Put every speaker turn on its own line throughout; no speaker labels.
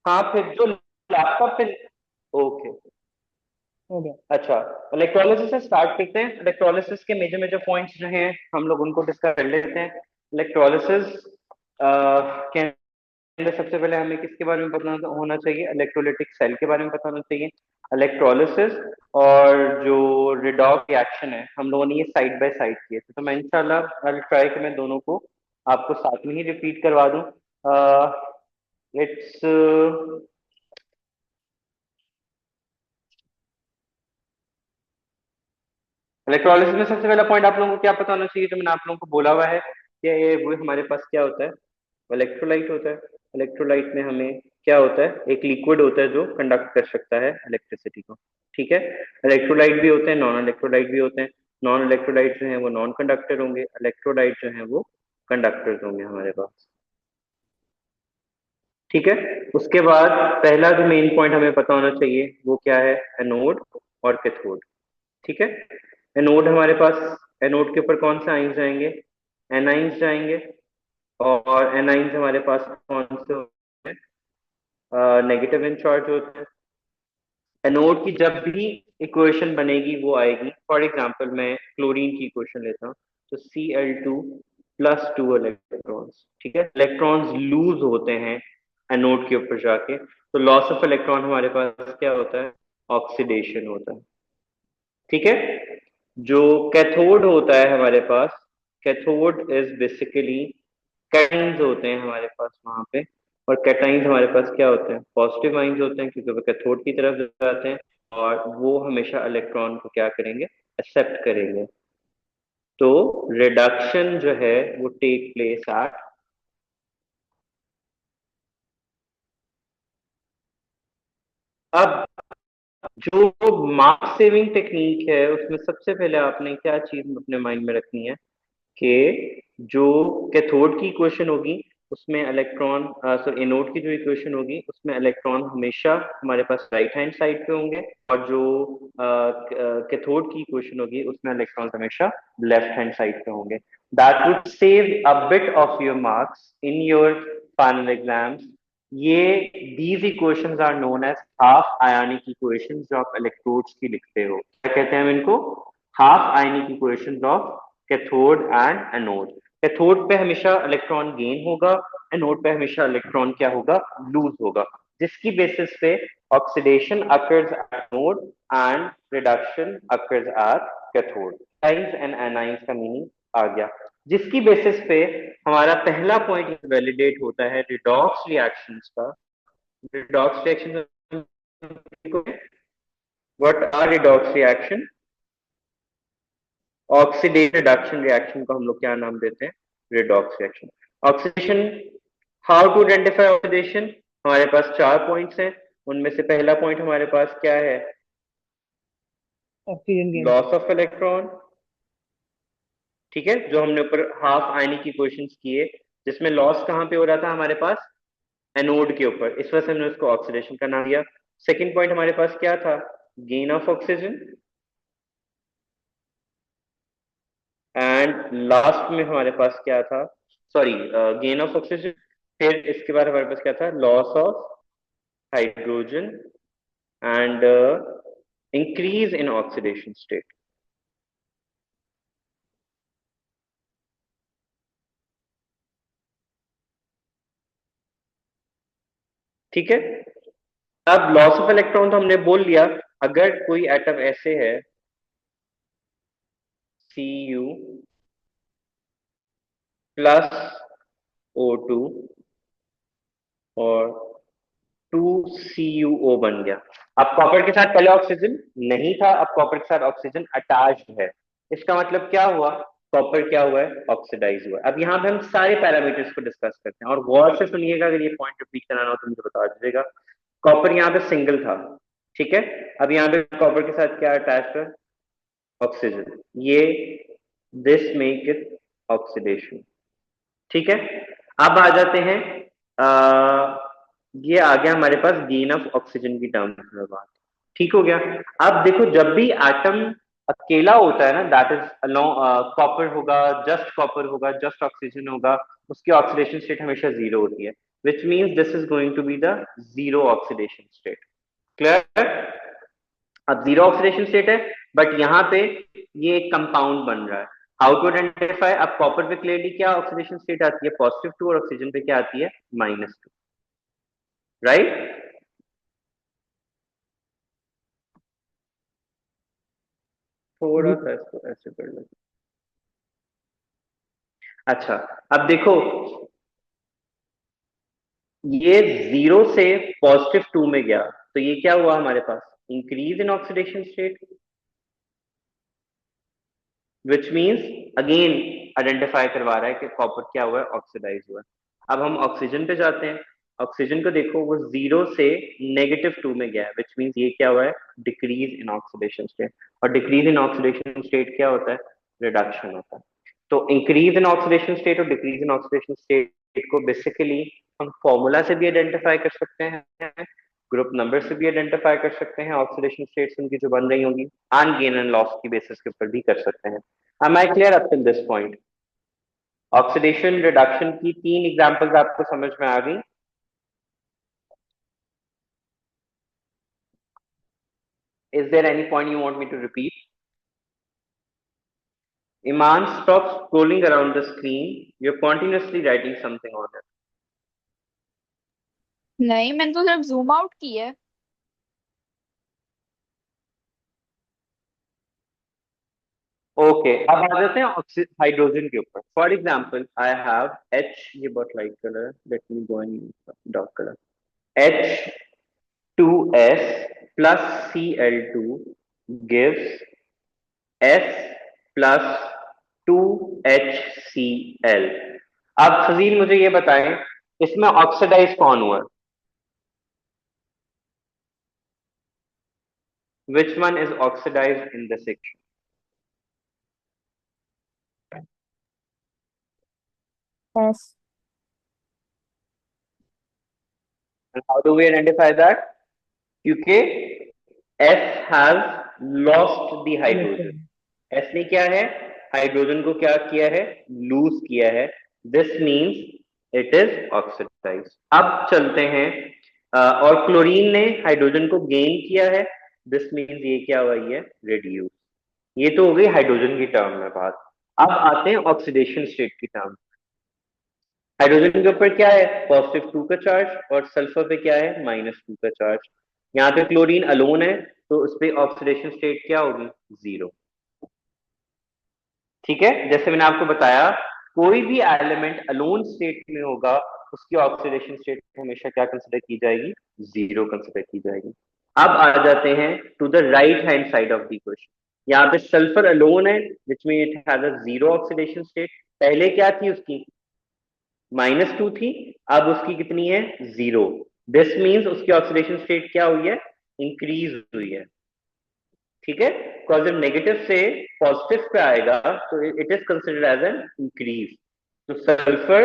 हाँ फिर जो लैपटॉप पे। ओके।
हो गया।
अच्छा, इलेक्ट्रोलिसिस से स्टार्ट करते हैं। इलेक्ट्रोलिसिस के मेजर मेजर पॉइंट्स जो हैं हम लोग उनको डिस्कस कर लेते हैं। इलेक्ट्रोलिसिस के अंदर सबसे पहले हमें किसके बारे में पता होना चाहिए? इलेक्ट्रोलिटिक सेल के बारे में पता होना चाहिए। इलेक्ट्रोलिसिस और जो रिडॉक्स रिएक्शन है हम लोगों ने ये साइड बाय साइड किए थे, तो मैं इंशाल्लाह आई ट्राई कि मैं दोनों को आपको साथ में ही रिपीट करवा दूं। इट्स इलेक्ट्रोलिसिस में सबसे पहला पॉइंट आप लोगों को क्या पता होना चाहिए, जो मैंने आप लोगों को बोला हुआ है कि ये वो हमारे पास क्या होता है? इलेक्ट्रोलाइट होता है। इलेक्ट्रोलाइट में हमें क्या होता है? एक लिक्विड होता है जो कंडक्ट कर सकता है इलेक्ट्रिसिटी को। ठीक है। इलेक्ट्रोलाइट भी होते हैं, नॉन इलेक्ट्रोलाइट भी होते हैं। नॉन इलेक्ट्रोलाइट जो है वो नॉन कंडक्टर होंगे, इलेक्ट्रोलाइट जो है वो कंडक्टर्स होंगे हमारे पास। ठीक है। उसके बाद पहला जो मेन पॉइंट हमें पता होना चाहिए वो क्या है? एनोड और कैथोड। ठीक है। एनोड हमारे पास, एनोड के ऊपर कौन से आइंस जाएंगे? एनाइंस जाएंगे। और एनाइंस हमारे पास कौन से होते हैं? नेगेटिव इन चार्ज होते हैं। एनोड की जब भी इक्वेशन बनेगी वो आएगी, फॉर एग्जांपल मैं क्लोरीन की इक्वेशन लेता हूँ, तो Cl2 + 2 इलेक्ट्रॉन्स। ठीक है। इलेक्ट्रॉन्स लूज होते हैं एनोड के ऊपर जाके, तो लॉस ऑफ इलेक्ट्रॉन हमारे पास क्या होता है? ऑक्सीडेशन होता है। ठीक है। जो कैथोड होता है हमारे पास, कैथोड इज बेसिकली कैटाइंस होते हैं हमारे पास वहां पे। और कैटाइंस हमारे पास क्या होते हैं? पॉजिटिव आइंस होते हैं, क्योंकि वो कैथोड की तरफ जाते हैं और वो हमेशा इलेक्ट्रॉन को क्या करेंगे? एक्सेप्ट करेंगे। तो रिडक्शन जो है वो टेक प्लेस एट। अब जो मास सेविंग टेक्निक है उसमें सबसे पहले आपने क्या चीज अपने माइंड में रखनी है कि जो कैथोड की इक्वेशन होगी उसमें इलेक्ट्रॉन, सॉरी एनोड की जो इक्वेशन होगी उसमें इलेक्ट्रॉन हमेशा हमारे पास राइट हैंड साइड पे होंगे, और जो कैथोड की इक्वेशन होगी उसमें इलेक्ट्रॉन हमेशा लेफ्ट हैंड साइड पे होंगे। That would save a bit of your marks in your final exams. ये these equations are known as half ionic equations जो आप इलेक्ट्रोड्स की लिखते हो। क्या कहते हैं हम इनको? Half ionic equations of cathode and anode. Cathode पे हमेशा इलेक्ट्रॉन गेन होगा, एनोड पे हमेशा इलेक्ट्रॉन क्या होगा? लूज होगा। जिसकी बेसिस पे oxidation occurs at anode and reduction occurs at cathode. Anions and anions का मीनिंग आ गया। जिसकी बेसिस पे हमारा पहला पॉइंट वैलिडेट होता है रिडॉक्स रिएक्शंस का। Redox reaction, what are redox reaction? Oxidation reduction reaction को हम लोग क्या नाम देते हैं? Redox reaction. Oxidation, how to identify oxidation? हमारे पास चार पॉइंट्स हैं, उनमें से पहला पॉइंट हमारे पास क्या है?
Oxygen gain.
Loss of electron. ठीक है, जो हमने ऊपर हाफ आयनिक की क्वेश्चंस किए, जिसमें लॉस कहाँ पे हो रहा था हमारे पास? एनोड के ऊपर, इस वजह से हमने उसको ऑक्सीडेशन का नाम दिया। सेकेंड पॉइंट हमारे पास क्या था? Gain of oxygen. And last में हमारे पास क्या था? Sorry, gain of oxygen. फिर इसके बाद हमारे पास क्या था? Loss of hydrogen and increase in oxidation state. ठीक है। अब लॉस ऑफ इलेक्ट्रॉन तो हमने बोल लिया। अगर कोई एटम ऐसे है, Cu+O2 और 2CuO बन गया। अब कॉपर के साथ पहले ऑक्सीजन नहीं था, अब कॉपर के साथ ऑक्सीजन अटैच्ड है। इसका मतलब क्या हुआ? कॉपर क्या हुआ है? ऑक्सीडाइज हुआ है। अब यहाँ पे हम सारे पैरामीटर्स को डिस्कस करते हैं, और गौर से सुनिएगा, अगर ये पॉइंट रिपीट कराना हो तो मुझे बता दीजिएगा। कॉपर यहाँ पे सिंगल था। ठीक है। अब यहाँ पे कॉपर के साथ क्या अटैच है? ऑक्सीजन। ये दिस मेक इट ऑक्सीडेशन। ठीक है। अब आ जाते हैं, ये आ गया हमारे पास गेन ऑफ ऑक्सीजन की टर्म्स में बात। ठीक हो गया। अब देखो, जब भी एटम अकेला होता है ना, दैट इज अलोंग कॉपर होगा, जस्ट कॉपर होगा, जस्ट ऑक्सीजन होगा, उसकी ऑक्सीडेशन स्टेट हमेशा जीरो होती है। which means this is going to be the zero oxidation state. Clear? अब जीरो ऑक्सीडेशन स्टेट है, बट यहाँ पे ये एक कंपाउंड बन रहा है. How to identify? अब कॉपर पे क्लियरली क्या ऑक्सीडेशन स्टेट आती है? +2. और ऑक्सीजन पे क्या आती है? -2. राइट? थोड़ा सा इसको ऐसे कर लो. अच्छा, अब देखो, ये 0 से +2 में गया, तो ये क्या हुआ हमारे पास? Increase in oxidation state, which means again identify करवा रहा है कि कॉपर क्या हुआ है? ऑक्सीडाइज हुआ है. अब हम ऑक्सीजन पे जाते हैं. ऑक्सीजन को देखो, वो 0 से -2 में गया है, विच मीन्स ये क्या हुआ है? Decrease in oxidation state. और डिक्रीज इन ऑक्सीडेशन स्टेट क्या होता है? रिडक्शन होता है. तो इंक्रीज इन ऑक्सीडेशन स्टेट और डिक्रीज इन ऑक्सीडेशन स्टेट को बेसिकली हम फॉर्मूला से भी आइडेंटिफाई कर सकते हैं, ग्रुप नंबर से भी आइडेंटिफाई कर सकते हैं, ऑक्सीडेशन स्टेट्स उनकी जो बन रही होंगी, एंड गेन एंड लॉस की बेसिस के ऊपर भी कर सकते हैं. Am I clear up till this point? Oxidation reduction की 3 एग्जांपल्स आपको समझ में आ गई. Is there any point you want me to repeat? Iman, stop scrolling around the screen. You're continuously writing something on it.
नहीं, मैंने तो सिर्फ zoom out की है.
ओके, अब आ जाते हैं हाइड्रोजन के ऊपर. For example, I have H, ये बहुत लाइट कलर है, let me go and dark colour. H2S plus Cl2 gives S plus 2HCl. अब फजील मुझे ये बताएं, इसमें ऑक्सीडाइज कौन हुआ? Which one is oxidized in this section?
S.
And how do we identify that? क्योंकि S has lost the hydrogen. S ने क्या है? हाइड्रोजन को क्या किया है? लूज किया है. This means it is oxidize. अब चलते हैं, और क्लोरीन ने हाइड्रोजन को गेन किया है. दिस मीन्स ये क्या हुआ? ये रिड्यूस. ये तो हो गई हाइड्रोजन की टर्म में बात. अब आते हैं ऑक्सीडेशन स्टेट की टर्म. हाइड्रोजन के ऊपर क्या है? +2 का चार्ज, और सल्फर पे क्या है? -2 का चार्ज. यहाँ पे क्लोरीन अलोन है, तो उस पे ऑक्सीडेशन स्टेट क्या होगी? 0. ठीक है, जैसे मैंने आपको बताया, कोई भी एलिमेंट अलोन स्टेट में होगा, उसकी ऑक्सीडेशन स्टेट हमेशा क्या कंसिडर की जाएगी? 0 कंसिडर की जाएगी. अब आ जाते हैं to the right hand side of the equation. यहाँ पे सल्फर अलोन है, which mean it has a 0 oxidation state. पहले क्या थी उसकी? -2 थी, अब उसकी कितनी है? 0. दिस मीन्स उसकी ऑक्सीडेशन स्टेट क्या हुई है? इंक्रीज हुई है. ठीक है, बिकॉज जब नेगेटिव से पॉजिटिव पे आएगा तो it is considered as an increase. तो सल्फर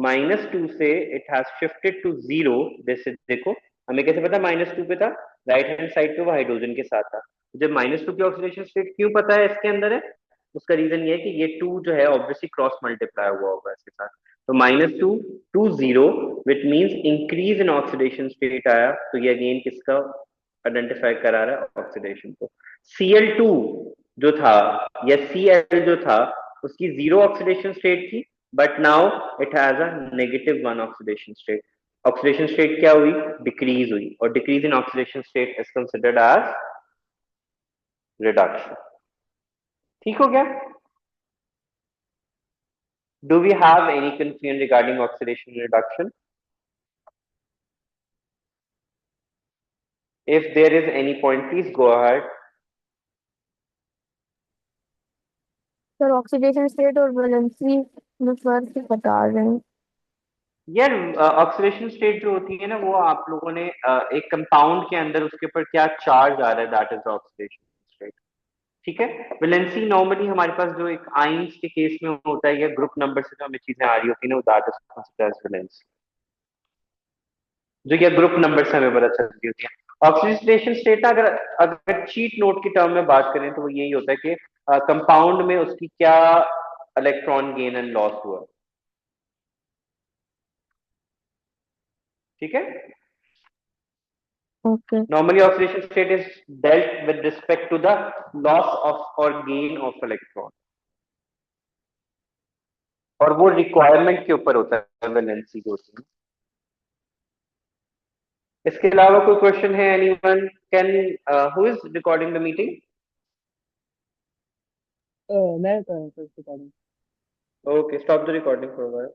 -2 से इट हैज शिफ्टेड टू 0. जैसे देखो, हमें कैसे पता -2 पे था? राइट हैंड साइड पे वो हाइड्रोजन के साथ था. जब -2 की ऑक्सीडेशन स्टेट क्यों पता है इसके अंदर है? उसका रीजन ये है कि ये 2 जो है ऑब्वियसली क्रॉस मल्टीप्लाई हुआ होगा इसके साथ. तो -2 to 0, which means increase in oxidation state आया. तो ये अगेन किसका आइडेंटिफाई करा रहा है? ऑक्सीडेशन को. Cl2 जो था, या Cl जो था, उसकी 0 ऑक्सीडेशन स्टेट थी, but now it has a -1 oxidation state. Oxidation state क्या हुई? डिक्रीज हुई. और decrease in oxidation state is considered as reduction. ठीक हो गया? Do we have any confusion regarding oxidation and reduction? If there is any point, please go ahead.
Sir oxidation state और valency में फर्क बता रहे हैं.
यार, ऑक्सीडेशन स्टेट जो होती है ना, वो आप लोगों ने एक कंपाउंड के अंदर उसके ऊपर क्या चार्ज आ रहा है, दैट इज ऑक्सीडेशन स्टेट. ठीक है. वैलेंसी नॉर्मली हमारे पास जो एक आयंस के केस में होता है, या ग्रुप नंबर से जो हमें चीजें आ रही होती है ना, that is considered as valency, जो कि ग्रुप नंबर से हमें पता चलती होती है. ऑक्सीडेशन स्टेट अगर अगर चीट नोट की टर्म में बात करें तो वो यही होता है कि कंपाउंड में उसकी क्या इलेक्ट्रॉन गेन एंड लॉस हुआ. ठीक है।
Okay.
Normally, oxidation state is dealt with respect to the loss of or gain of electron, और वो रिक्वायरमेंट के ऊपर होता है वैलेंसी जो होती है। इसके अलावा कोई क्वेश्चन है? Anyone can, who is recording the meeting?
मैं कर रहा हूँ recording.
Okay, stop the recording for a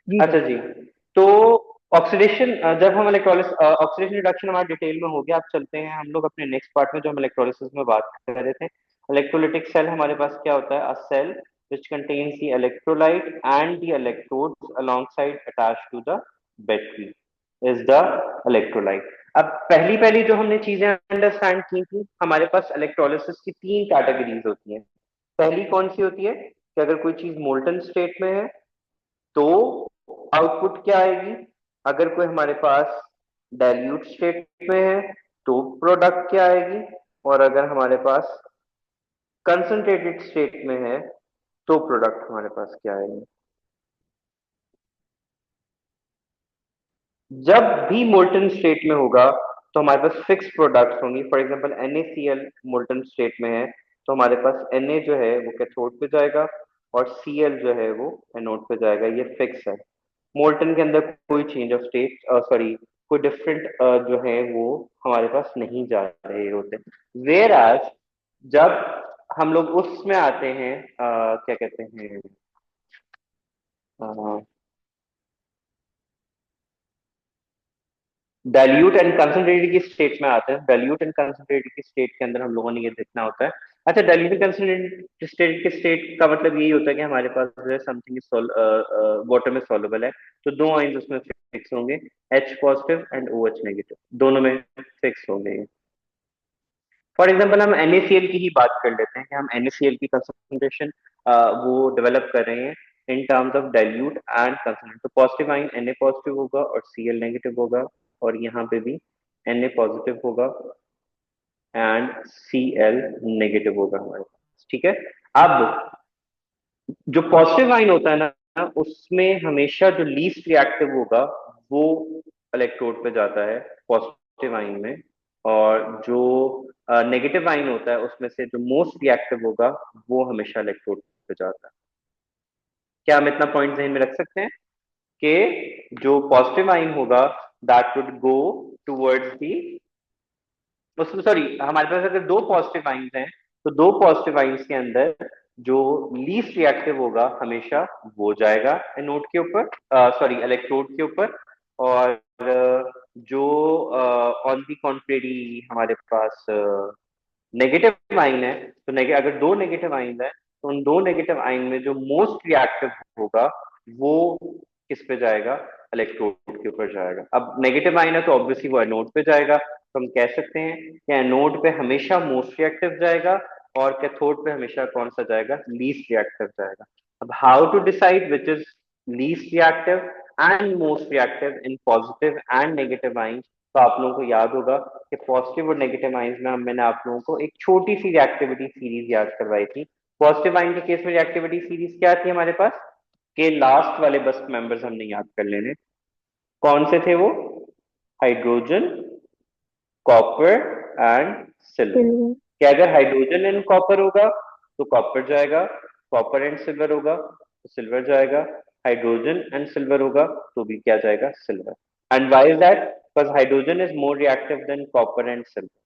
जी
अच्छा
सर।
जी। तो ऑक्सीडेशन, जब हम इलेक्ट्रोलिस ऑक्सीडेशन रिडक्शन हमारा डिटेल में हो गया, आप चलते हैं हम लोग अपने नेक्स्ट पार्ट में जो हम इलेक्ट्रोलिसिस में बात कर रहे थे। इलेक्ट्रोलिटिक सेल हमारे पास क्या होता है? अ cell which contains the electrolyte and the electrodes alongside attached to the battery is the electrolyte। अब पहली पहली जो हमने चीजें अंडरस्टैंड की थी, हमारे पास इलेक्ट्रोलिसिस की तीन कैटेगरीज होती हैं। पहली कौन सी होती है कि अगर कोई चीज मोल्टन स्टेट में है तो आउटपुट क्या आएगी, अगर कोई हमारे पास डाइल्यूट स्टेट में है तो प्रोडक्ट क्या आएगी, और अगर हमारे पास कंसंट्रेटेड स्टेट में है तो प्रोडक्ट हमारे पास क्या आएगी। जब भी मोल्टन स्टेट में होगा तो हमारे पास फिक्स प्रोडक्ट्स होंगी। For example NaCl molten state में है तो हमारे पास Na जो है वो कैथोड पे जाएगा और Cl जो है वो एनोड पे जाएगा, ये फिक्स है। मोल्टन के अंदर कोई चेंज ऑफ स्टेट, सॉरी, कोई डिफरेंट जो है वो हमारे पास नहीं जा रहे होते। वेयर आज जब हम लोग उसमें आते हैं, क्या कहते हैं, डाइल्यूट एंड कंसंट्रेटेड की स्टेट में आते हैं। डाइल्यूट एंड कंसंट्रेटेड की स्टेट के अंदर हम लोगों ने ये देखना होता है। अच्छा, डाइल्यूट एंड कंसंट्रेटेड स्टेट के स्टेट का मतलब यही होता है कि हमारे पास जो है समथिंग वाटर में सॉल्युबल है, तो दो आयंस उसमें फिक्स होंगे, H positive and OH negative, दोनों में फिक्स होंगे। फॉर एग्जाम्पल हम NaCl की ही बात कर लेते हैं कि हम NaCl की कंसंट्रेशन वो डेवलप कर रहे हैं in terms of dilute and concentrate. तो पॉजिटिव आयन Na पॉजिटिव होगा और Cl नेगेटिव होगा, और यहाँ पे भी Na पॉजिटिव होगा एंड Cl नेगेटिव होगा हमारे पास। ठीक है। अब जो पॉजिटिव आयन होता है ना, उसमें हमेशा जो लीस्ट रिएक्टिव होगा वो इलेक्ट्रोड पे जाता है पॉजिटिव आयन में, और जो नेगेटिव आयन होता है उसमें से जो मोस्ट रिएक्टिव होगा वो हमेशा इलेक्ट्रोड पे जाता है। क्या हम इतना पॉइंट ध्यान में रख सकते हैं कि जो पॉजिटिव आयन होगा that would go towards the, उसमें सॉरी, हमारे पास अगर दो पॉजिटिव आइंस हैं तो दो पॉजिटिव आइंस के अंदर जो लीस्ट रिएक्टिव होगा हमेशा वो जाएगा एनोड के ऊपर, सॉरी इलेक्ट्रोड के ऊपर, और जो ऑन दी कॉन्ट्रेरी हमारे पास नेगेटिव आइन है, तो अगर दो नेगेटिव आइन है तो उन दो नेगेटिव आइन में जो मोस्ट रिएक्टिव होगा वो किस पे जाएगा? इलेक्ट्रोड के ऊपर जाएगा। अब नेगेटिव आइन है तो ऑब्वियसली वो एनोड पे जाएगा, तो हम कह सकते हैं कि एनोड पे हमेशा मोस्ट रिएक्टिव जाएगा और कैथोड पे हमेशा कौन सा जाएगा? लीस्ट रिएक्टिव जाएगा। अब how to decide which is least reactive and most reactive in positive and negative ion? तो आप लोगों को याद होगा कि पॉजिटिव और नेगेटिव आइंस में मैंने आप लोगों को एक छोटी सी रिएक्टिविटी सीरीज याद करवाई थी। पॉजिटिव आइन के केस में रिएक्टिविटी सीरीज क्या थी हमारे पास? के लास्ट वाले बस मेंबर्स हमने याद कर लेने। कौन से थे वो? Hydrogen, copper and silver. क्या अगर हाइड्रोजन एंड कॉपर होगा तो कॉपर जाएगा, कॉपर एंड सिल्वर होगा तो सिल्वर जाएगा, हाइड्रोजन एंड सिल्वर होगा तो भी क्या जाएगा? Silver. And why is that? Because hydrogen is more reactive than copper and silver.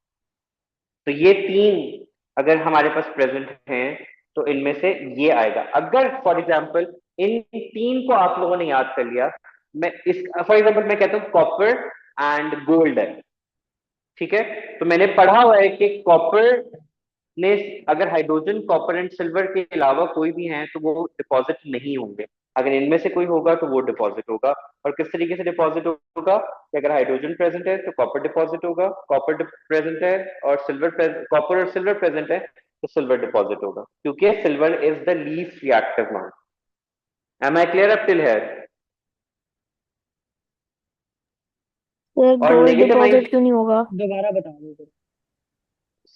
तो ये तीन अगर हमारे पास प्रेजेंट हैं तो इनमें से ये आएगा। अगर फॉर एग्जाम्पल इन तीन को आप लोगों ने याद कर लिया, मैं इस फॉर एग्जाम्पल मैं कहता हूं कॉपर एंड गोल्ड है, ठीक है, तो मैंने पढ़ा हुआ है कि कॉपर ने, अगर हाइड्रोजन कॉपर एंड सिल्वर के अलावा कोई भी है तो वो डिपॉजिट नहीं होंगे, अगर इनमें से कोई होगा तो वो डिपॉजिट होगा। और किस तरीके से डिपॉजिट होगा कि अगर हाइड्रोजन प्रेजेंट है तो कॉपर डिपॉजिट होगा, कॉपर प्रेजेंट है और कॉपर और सिल्वर प्रेजेंट है तो सिल्वर डिपॉजिट होगा, क्योंकि silver is the least reactive one. Am I clear up till here?
Sir
और
गोल्ड
नेगेटिव आइन,
डिपॉजिट क्यों नहीं होगा?
दोबारा बता दो सर।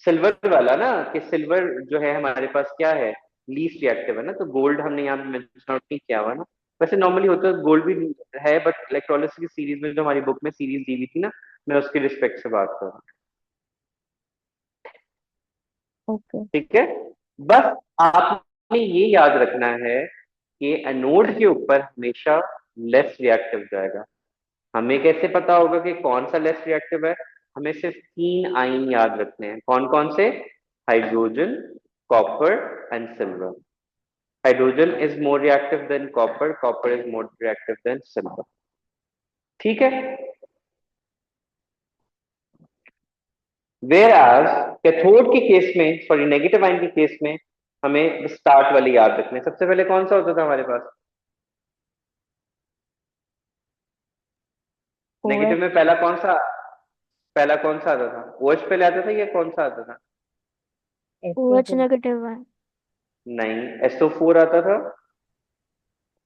सिल्वर वाला ना, कि सिल्वर जो है हमारे पास क्या है लीस्ट रिएक्टिव है ना, तो गोल्ड हमने यहाँ पे मेंशन आउट नहीं किया हुआ ना। वैसे नॉर्मली होता है गोल्ड भी है, बट इलेक्ट्रोलिसिस की सीरीज में जो हमारी बुक में सीरीज दी हुई थी ना, मैं उसके रिस्पेक्ट से बात कर रहा हूँ।
ओके।
ठीक है, बस आपने ये याद रखना है कि एनोड के ऊपर हमेशा लेस रिएक्टिव जाएगा। हमें कैसे पता होगा कि कौन सा लेस रिएक्टिव है? हमें सिर्फ 3 आयन याद रखने हैं। कौन कौन से? Hydrogen, copper and silver. Hydrogen is more reactive than copper, copper is more reactive than silver. ठीक है। वेयर एज कैथोड के केस में, सॉरी नेगेटिव आयन के केस में, हमें स्टार्ट वाले याद रखने हैं। सबसे पहले कौन सा होता था हमारे पास? Negative
OH।
में पहला कौन सा आता था? OH पहले आता था या कौन सा आता था?
OH
SO4।
नेगेटिव है।
नहीं, SO4 आता था,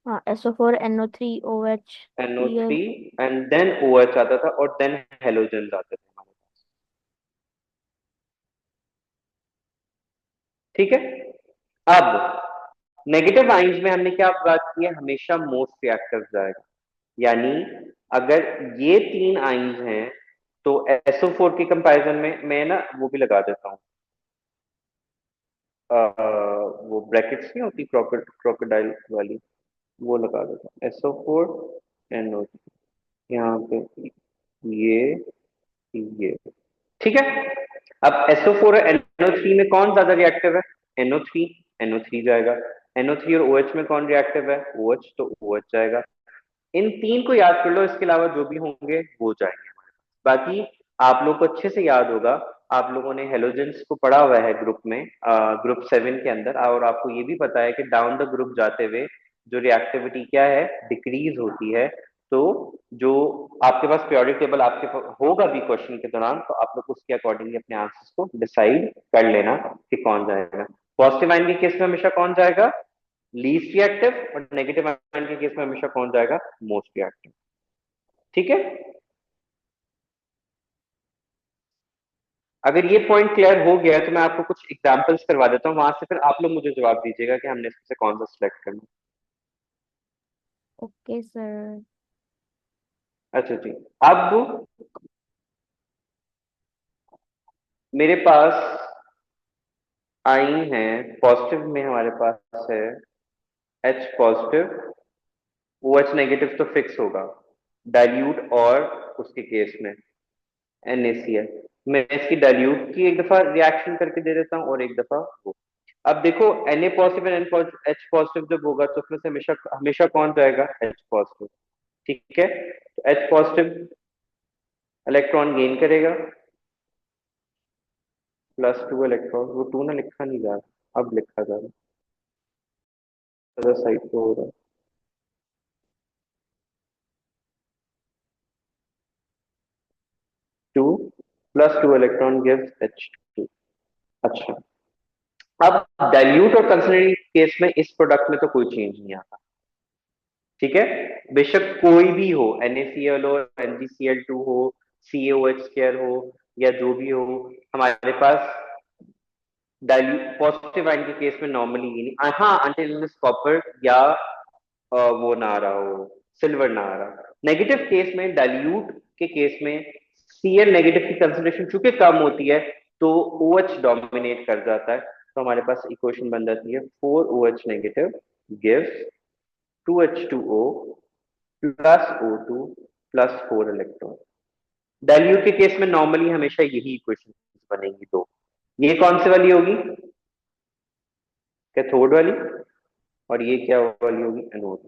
हाँ, SO4 NO3 OH Cl।
NO3 and then OH आता था, और देन हेलोजन आते थे हमारे पास। ठीक है। अब नेगेटिव आइंस में हमने क्या बात की है? हमेशा मोस्ट रिएक्टिव जाएगा। यानी अगर ये 3 आइंस हैं तो SO4 के कंपैरिजन में मैं ना वो भी लगा देता हूँ, वो ब्रैकेट्स नहीं होती क्रोकोडाइल वाली, वो लगा देता हूँ। SO4 NO3 यहाँ पे, ये ये ठीक है। अब SO4 और NO3 में कौन ज्यादा रिएक्टिव है? NO3। NO3 जाएगा। NO3 और OH में कौन रिएक्टिव है? OH, तो OH जाएगा। इन 3 को याद कर लो, इसके अलावा जो भी होंगे वो जाएंगे। बाकी आप लोग को अच्छे से याद होगा, आप लोगों ने हेलोजेंस को पढ़ा हुआ है ग्रुप में, ग्रुप 7 के अंदर, और आपको ये भी पता है कि डाउन द ग्रुप जाते हुए जो रिएक्टिविटी क्या है, डिक्रीज होती है। तो जो आपके पास पीरियोडिक टेबल आपके होगा भी क्वेश्चन के दौरान, तो आप लोग उसके अकॉर्डिंगली अपने आंसर्स को डिसाइड कर लेना कि कौन जाएगा। पॉजिटिव आयन के केस में हमेशा कौन जाएगा? Least reactive. और नेगेटिव आयन के केस में हमेशा कौन जाएगा? Most reactive. ठीक है। अगर ये पॉइंट क्लियर हो गया तो मैं आपको कुछ एग्जांपल्स करवा देता हूँ, वहां से फिर आप लोग मुझे जवाब दीजिएगा कि हमने इसमें से कौन सा सिलेक्ट करना।
Okay sir.
अच्छा जी। अब मेरे पास आइन है, पॉजिटिव में हमारे पास है H पॉजिटिव, OH नेगेटिव तो फिक्स होगा, डाइल्यूट और उसके केस में NaCl। मैं इसकी डाइल्यूट की एक दफा रिएक्शन करके दे देता हूँ और एक दफा वो। अब देखो Na positive and H positive जब होगा तो उसमें से हमेशा हमेशा कौन जाएगा? H positive. ठीक है, तो H पॉजिटिव इलेक्ट्रॉन गेन करेगा, +2 इलेक्ट्रॉन, वो 2 ना लिखा नहीं जा रहा, अब लिखा जा रहा है, साइड पे हो रहा है। 2 +2 इलेक्ट्रॉन गिव्स H2। अच्छा, अब डाइल्यूट और कंसंट्रेटेड केस में इस प्रोडक्ट में तो कोई चेंज नहीं आता। ठीक है, बेशक कोई भी हो, NaCl हो, NgCl2 हो, CaOH2 हो, या जो भी हो, हमारे पास डाइल्यूट पॉजिटिव आयन के केस में नॉर्मली ये नहीं, हाँ, अंटिल कॉपर या वो ना आ रहा हो, सिल्वर ना आ रहा। नेगेटिव केस में, डाइल्यूट के केस में Cl नेगेटिव की कंसंट्रेशन चूंकि कम होती है तो OH डोमिनेट कर जाता है, तो हमारे पास इक्वेशन बन जाती है 4OH negative gives 2H2O +O2 +4 electron. Dilute के केस में नॉर्मली हमेशा यही इक्वेशन बनेगी दो। ये कौन सी वाली होगी? कैथोड वाली। और ये क्या वाली होगी? एनोड।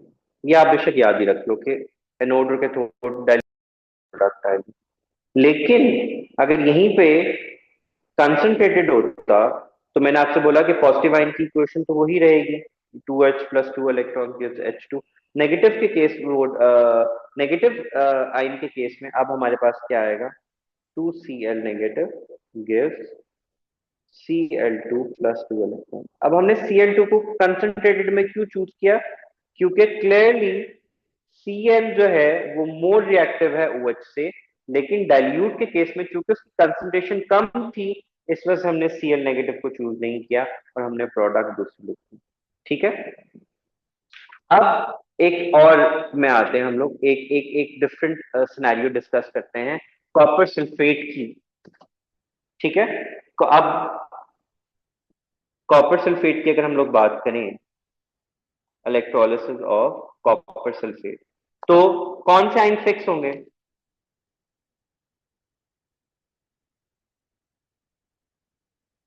ये आप बेशक याद ही रख लो कि एनोड और कैथोड प्रोडक्ट आएगी। लेकिन अगर यहीं पे कंसंट्रेटेड होता तो मैंने आपसे बोला कि पॉजिटिव आयन की इक्वेशन तो वही रहेगी, 2H +2 electron gives H2। Negative के केस नेगेटिव आयन के केस में अब हमारे पास क्या आएगा? 2Cl negative gives Cl2 +2 electron. अब हमने Cl2 को कंसंट्रेटेड में क्यों चूज किया? क्योंकि क्लियरली Cl जो है वो मोर रिएक्टिव है OH से, लेकिन डाइल्यूट के केस में चूंकि उसकी कंसंट्रेशन कम थी इस वजह से हमने Cl नेगेटिव को चूज नहीं किया और हमने प्रोडक्ट दूसरी लिखी। ठीक है, अब एक और में आते हैं हम लोग, एक एक एक डिफरेंट सिनेरियो डिस्कस करते हैं कॉपर सल्फेट की। ठीक है, तो अब कॉपर सल्फेट की अगर हम लोग बात करें, इलेक्ट्रोलिसिस ऑफ कॉपर सल्फेट, तो कौन से आयन फिक्स होंगे?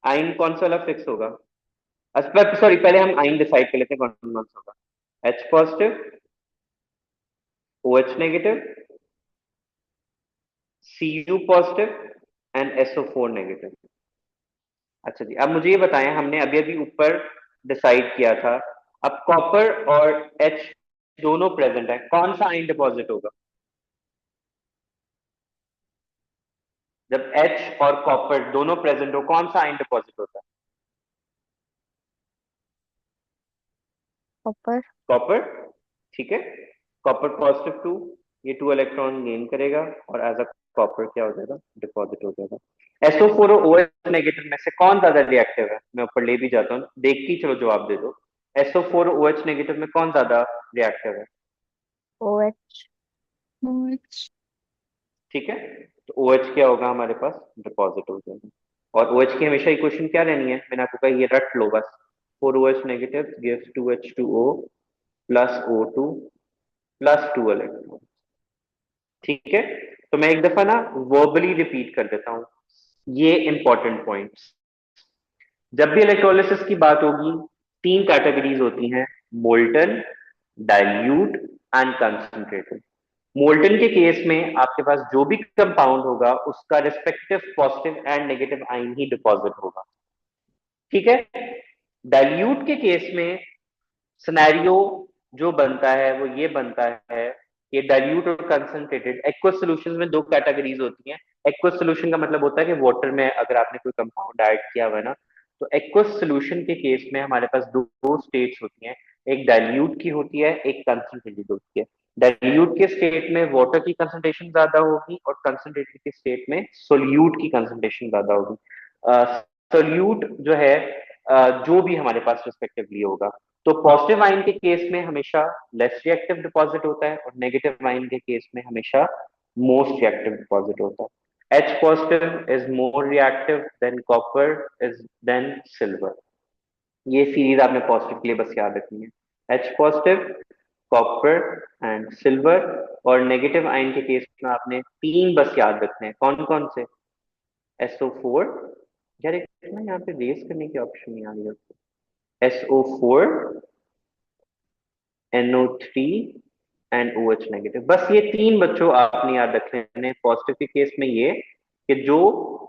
आयन कौन सा वाला फिक्स होगा? सॉरी, पहले हम आयन डिसाइड कर लेते हैं कौन कौन सा होगा। H positive, OH negative, Cu positive and SO4 negative. अच्छा जी, अब मुझे ये बताएं, हमने अभी अभी ऊपर डिसाइड किया था, अब कॉपर और H दोनों प्रेजेंट है, कौन सा आयन डिपॉजिट होगा? जब H और कॉपर दोनों प्रेजेंट हो, कौन सा आयन डिपॉजिट होता है?
कॉपर।
कॉपर। ठीक है, कॉपर पॉजिटिव 2, ये 2 इलेक्ट्रॉन गेन करेगा और एज अ कॉपर क्या हो जाएगा? डिपॉजिट हो जाएगा। SO4 और OH नेगेटिव में से कौन ज्यादा रिएक्टिव है? मैं ऊपर ले भी जाता हूँ, देख के चलो जवाब दे दो। SO4 और OH नेगेटिव में कौन ज्यादा रिएक्टिव है?
OH।
OH।
ठीक है, तो OH क्या होगा हमारे पास? डिपॉजिट हो जाएगा। और OH की हमेशा इक्वेशन क्या रहनी है? मैंने आपको कहा ये रट लो बस, 4OH negative gives 2H2O plus O2 plus 2 electron. ठीक है, तो मैं एक दफा ना वर्बली रिपीट कर देता हूं ये इंपॉर्टेंट पॉइंट्स। जब भी इलेक्ट्रोलिसिस की बात होगी, 3 कैटेगरीज होती हैं, molten, dilute and concentrated. Molten के केस में आपके पास जो भी कंपाउंड होगा उसका respective positive and negative ion he deposit होगा। ठीक है, डाइल्यूट के केस में सिनेरियो जो बनता है वो ये बनता है कि डाइल्यूट और कंसंट्रेटेड एक्वस सॉल्यूशंस में 2 कैटेगरीज होती हैं। एक्वस सॉल्यूशन का मतलब होता है कि वाटर में अगर आपने कोई कंपाउंड ऐड किया हुआ है ना, तो एक्वस सॉल्यूशन के केस में हमारे पास दो स्टेट्स होती हैं, एक डाइल्यूट की होती है, एक कंसंट्रेटेड होती है। डाइल्यूट के स्टेट में वाटर की कंसंट्रेशन ज्यादा होगी और कंसंट्रेटेड के स्टेट में सोल्यूट की कंसंट्रेशन ज्यादा होगी। सोल्यूट जो है जो भी हमारे पास रिस्पेक्टिवली होगा, तो पॉजिटिव आयन के केस में हमेशा लेस रिएक्टिव डिपॉजिट होता है और नेगेटिव आयन के केस में हमेशा मोस्ट रिएक्टिव डिपॉजिट होता है। H positive is more reactive than copper is than silver। ये सीरीज आपने पॉजिटिव के लिए बस याद रखनी है, H positive, copper and silver. और नेगेटिव आयन के केस में आपने 3 बस याद रखने हैं, कौन कौन से? SO4, यार एक ना यहाँ पे रेस करने की ऑप्शन नहीं आ रही है, SO4, NO3 and OH negative. बस ये 3 बच्चों आपने याद रखने हैं। पॉजिटिव के केस में ये कि जो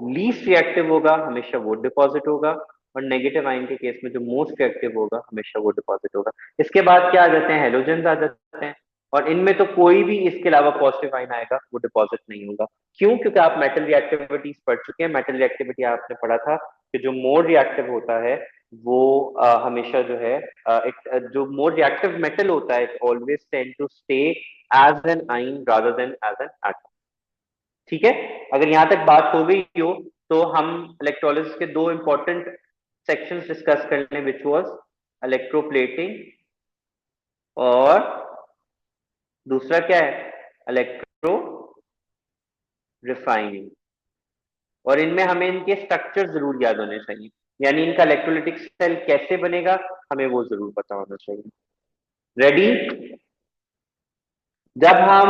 लीस्ट रिएक्टिव होगा हमेशा वो डिपॉजिट होगा, और नेगेटिव आयन के केस में जो मोस्ट रिएक्टिव होगा हमेशा वो डिपॉजिट होगा। इसके बाद क्या आ जाते हैं? हेलोजेंस आ जाते हैं, और इनमें तो कोई भी इसके अलावा पॉजिटिव आयन आएगा वो डिपॉजिट नहीं होगा। क्यों? क्योंकि आप मेटल रिएक्टिविटीज पढ़ चुके हैं। मेटल रिएक्टिविटी आपने पढ़ा था कि जो मोर रिएक्टिव होता है वो हमेशा जो है जो मोर रिएक्टिव मेटल होता है it always tend to stay as an ion rather than as an atom. ठीक है, अगर यहां तक बात हो गई हो तो हम इलेक्ट्रोलिसिस के 2 इंपॉर्टेंट सेक्शंस डिस्कस कर लें, विच वाज इलेक्ट्रोप्लेटिंग और दूसरा क्या है? Electro refining. और इनमें हमें इनके स्ट्रक्चर जरूर याद होने चाहिए, यानी इनका इलेक्ट्रोलिटिक सेल कैसे बनेगा हमें वो जरूर पता होना चाहिए। रेडी? जब हम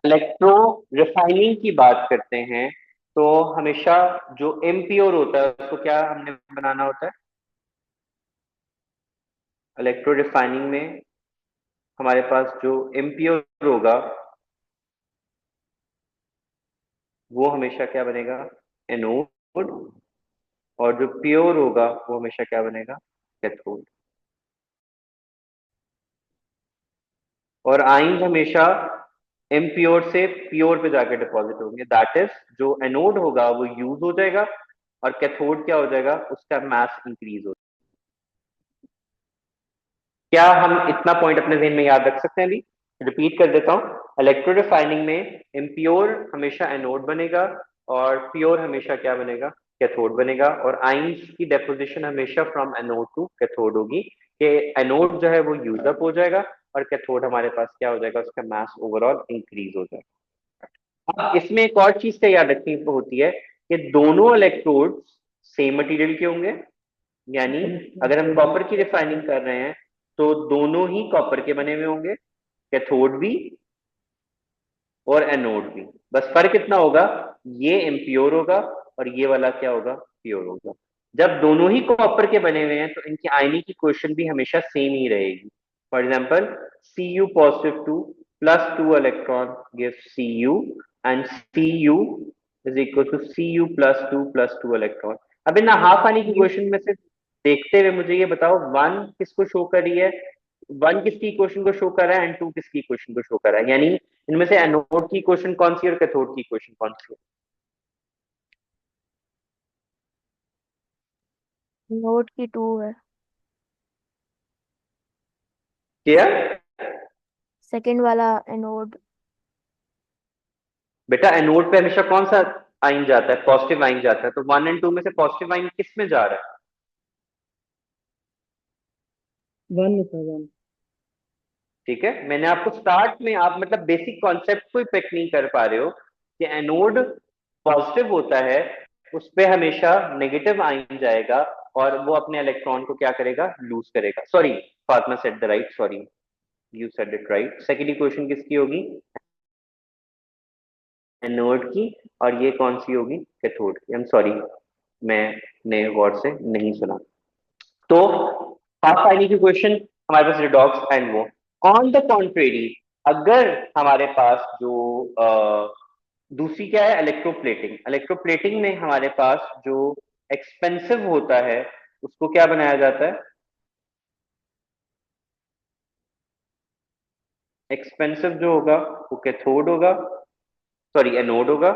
इलेक्ट्रो रिफाइनिंग की बात करते हैं तो हमेशा जो इम्प्योर होता है उसको क्या हमने बनाना होता है? इलेक्ट्रो रिफाइनिंग में हमारे पास जो इम्प्योर होगा वो हमेशा क्या बनेगा? एनोड। और जो प्योर होगा वो हमेशा क्या बनेगा? कैथोड। और आइंस हमेशा इम्प्योर से प्योर पे जाके डिपॉजिट होंगे, दैट इज जो एनोड होगा वो यूज हो जाएगा और कैथोड क्या हो जाएगा? उसका मास इंक्रीज हो। क्या हम इतना पॉइंट अपने जहन में याद रख सकते हैं? अभी रिपीट कर देता हूं, इलेक्ट्रो रिफाइनिंग में इम्प्योर हमेशा एनोड बनेगा और प्योर हमेशा क्या बनेगा? कैथोड बनेगा, और आयंस की डेपोजिशन हमेशा फ्रॉम एनोड टू कैथोड होगी, कि एनोड जो है वो यूज अप हो जाएगा और कैथोड हमारे पास क्या हो जाएगा, उसका मास ओवरऑल इंक्रीज हो जाएगा। अब इसमें एक और चीज का याद रखनी होती है कि दोनों इलेक्ट्रोड सेम मटेरियल के होंगे, यानी अगर हम कॉपर की रिफाइनिंग कर रहे हैं तो दोनों ही कॉपर के बने हुए होंगे, कैथोड भी और एनोड भी। बस फर्क इतना होगा, ये इम्प्योर होगा और ये वाला क्या होगा, प्योर होगा। जब दोनों ही कॉपर के बने हुए हैं तो इनकी आयनिक की क्वेश्चन भी हमेशा सेम ही रहेगी। For example Cu positive 2 plus 2 electron gives Cu and Cu is equal to Cu plus 2 electron। अब इन हाफ आने की क्वेश्चन में से देखते हुए मुझे ये बताओ, वन किसको शो कर रही है, वन किसकी इक्वेशन को शो कर रहा है एंड टू किसकी इक्वेशन को शो कर रहा है, यानी इनमें से एनोड की इक्वेशन कौन सी और कैथोड की इक्वेशन कौन सी है?
नोट की 2 है।
क्या
सेकंड वाला एनोड।
बेटा, एनोड पे हमेशा कौन सा आइन जाता है, पॉजिटिव आइन जाता है, तो वन एंड टू में से पॉजिटिव आइन किस में जा रहा है?
One sir one.
ठीक है, मैंने आपको स्टार्ट में, आप मतलब बेसिक कॉन्सेप्ट को ही पिक नहीं कर पा रहे हो कि एनोड पॉजिटिव होता है उस पे हमेशा नेगेटिव आइन जाएगा और वो अपने इलेक्ट्रॉन को क्या करेगा, लूज करेगा। Sorry, Fatima said the right, sorry you said it right. Second equation किसकी होगी, एनोड की, और ये कौन सी होगी, कैथोड की। आई एम सॉरी, मैंने गौर से नहीं सुना। तो हाफ आयनिक इक्वेशन हमारे पास रिडॉक्स एंड वो। ऑन द कॉन्ट्रेरी, अगर हमारे पास जो दूसरी क्या है, इलेक्ट्रोप्लेटिंग। इलेक्ट्रोप्लेटिंग में हमारे पास जो एक्सपेंसिव होता है उसको क्या बनाया जाता है, एक्सपेंसिव जो होगा वो कैथोड होगा, सॉरी एनोड होगा।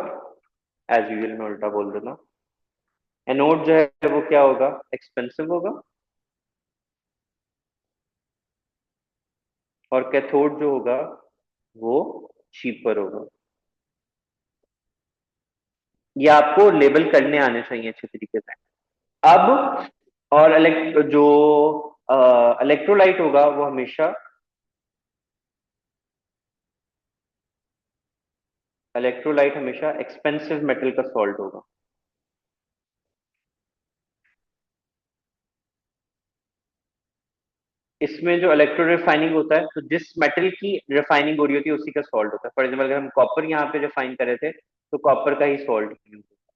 एज यूजुअल मैं उल्टा बोल देना, एनोड जो है वो क्या होगा, एक्सपेंसिव होगा, और कैथोड जो होगा वो चीपर होगा। ये आपको लेबल करने आने चाहिए अच्छे तरीके से। अब और जो इलेक्ट्रोलाइट होगा वो हमेशा, इलेक्ट्रोलाइट हमेशा एक्सपेंसिव मेटल का सॉल्ट होगा। इसमें जो इलेक्ट्रो रिफाइनिंग होता है, तो जिस मेटल की रिफाइनिंग हो रही होती है उसी का सॉल्ट होता है। फॉर एग्जाम्पल अगर हम कॉपर यहाँ पे रिफाइन कर रहे थे तो कॉपर का ही सॉल्ट यूज होता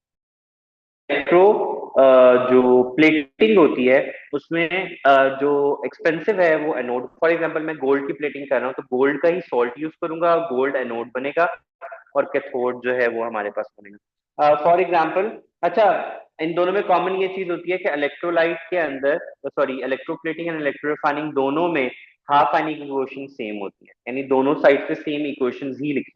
है। इलेक्ट्रो जो प्लेटिंग होती है उसमें जो एक्सपेंसिव है वो एनोड। फॉर एग्जाम्पल मैं गोल्ड की प्लेटिंग कर रहा हूँ तो गोल्ड का ही सॉल्ट यूज करूंगा, गोल्ड एनोड बनेगा और कैथोड जो है वो हमारे पास बनेगा। फॉर एग्जाम्पल, अच्छा, इन दोनों में कॉमन ये चीज होती है कि इलेक्ट्रोलाइट के अंदर, सॉरी इलेक्ट्रोप्लेटिंग एंड इलेक्ट्रोरिफाइनिंग दोनों में हाफ आयनिक इक्वेशन सेम होती है, यानी दोनों साइड से सेम इक्वेशन ही लिखी